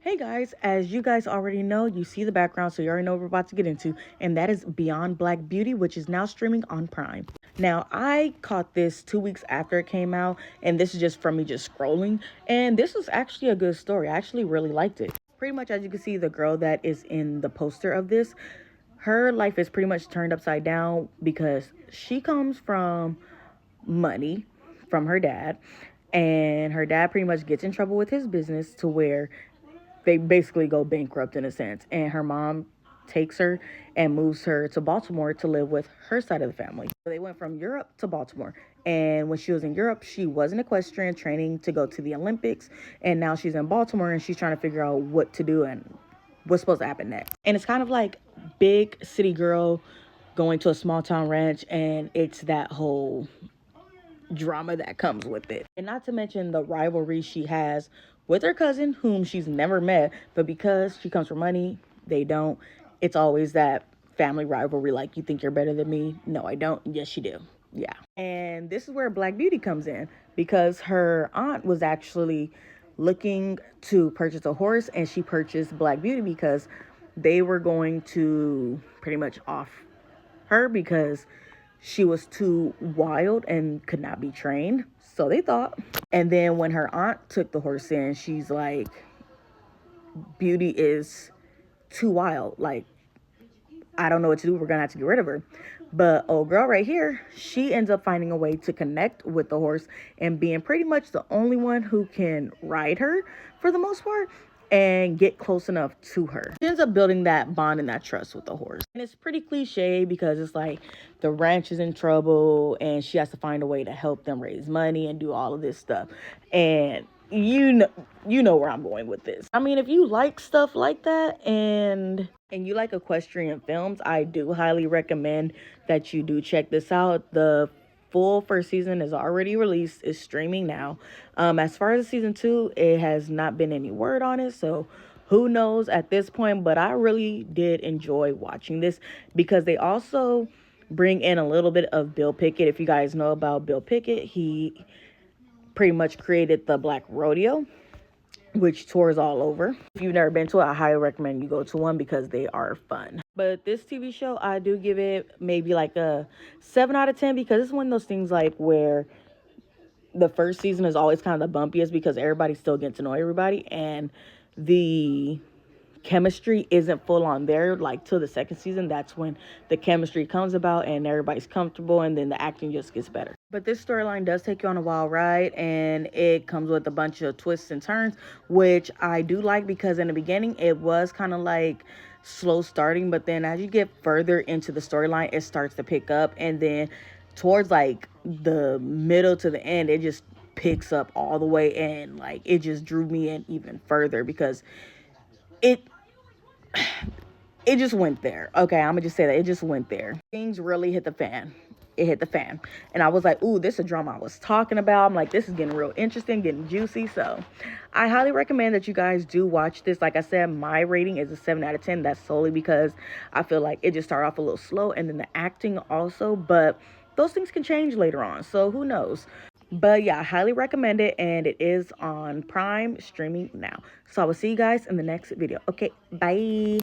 Hey guys, as you guys already know, you see the background, so you already know what we're about to get into, and that is Beyond Black Beauty, which is now streaming on Prime. Now, I caught this 2 weeks after it came out, and this is just from me just scrolling, and this was actually a good story. I actually really liked it. Pretty much, as you can see, the girl that is in the poster of this, her life is pretty much turned upside down because she comes from money from her dad, and her dad pretty much gets in trouble with his business to where they basically go bankrupt in a sense. And her mom takes her and moves her to Baltimore to live with her side of the family. So they went from Europe to Baltimore. And when she was in Europe, she was an equestrian training to go to the Olympics. And now she's in Baltimore and she's trying to figure out what to do and what's supposed to happen next. And it's kind of like big city girl going to a small town ranch, and it's that whole drama that comes with it. And not to mention the rivalry she has with her cousin, whom she's never met, but because she comes from money, they don't. It's always that family rivalry, like, you think you're better than me? No, I don't. Yes, you do. Yeah. And this is where Black Beauty comes in, because her aunt was actually looking to purchase a horse, and she purchased Black Beauty because they were going to pretty much off her because she was too wild and could not be trained. So they thought. And then when her aunt took the horse in, she's like, Beauty is too wild. Like, I don't know what to do. We're going to have to get rid of her. But old girl right here, she ends up finding a way to connect with the horse and being pretty much the only one who can ride her for the most part and get close enough to her. She ends up building that bond and that trust with the horse. And it's pretty cliche because it's like the ranch is in trouble and she has to find a way to help them raise money and do all of this stuff. And you know where I'm going with this. I mean, if you like stuff like that and you like equestrian films, I do highly recommend that you do check this out. The full first season is already released. It's streaming now. As far as season 2, it has not been any word on it, so who knows at this point. But I really did enjoy watching this because they also bring in a little bit of Bill Pickett. If you guys know about Bill Pickett, he pretty much created the Black Rodeo, which tours all over. If you've never been to it, I highly recommend you go to one because they are fun. But this TV show, I do give it maybe like a 7 out of 10 because it's one of those things like where the first season is always kind of the bumpiest because everybody's still getting to know everybody, and the chemistry isn't full on there. Like, till the second season, that's when the chemistry comes about and everybody's comfortable, and then the acting just gets better. But this storyline does take you on a wild ride, and it comes with a bunch of twists and turns, which I do like because in the beginning it was kind of like slow starting, but then as you get further into the storyline, it starts to pick up, and then towards like the middle to the end, it just picks up all the way, and like it just drew me in even further because it it just went there. Okay, I'm gonna just say that it just went there. Things really hit the fan. It hit the fan. And I was like, ooh, this is a drama I was talking about. I'm like, this is getting real interesting, getting juicy. So I highly recommend that you guys do watch this. Like I said, my rating is a 7 out of 10. That's solely because I feel like it just started off a little slow, and then the acting also. But those things can change later on. So who knows? But yeah, I highly recommend it, and it is on Prime streaming now. So I will see you guys in the next video. Okay, bye.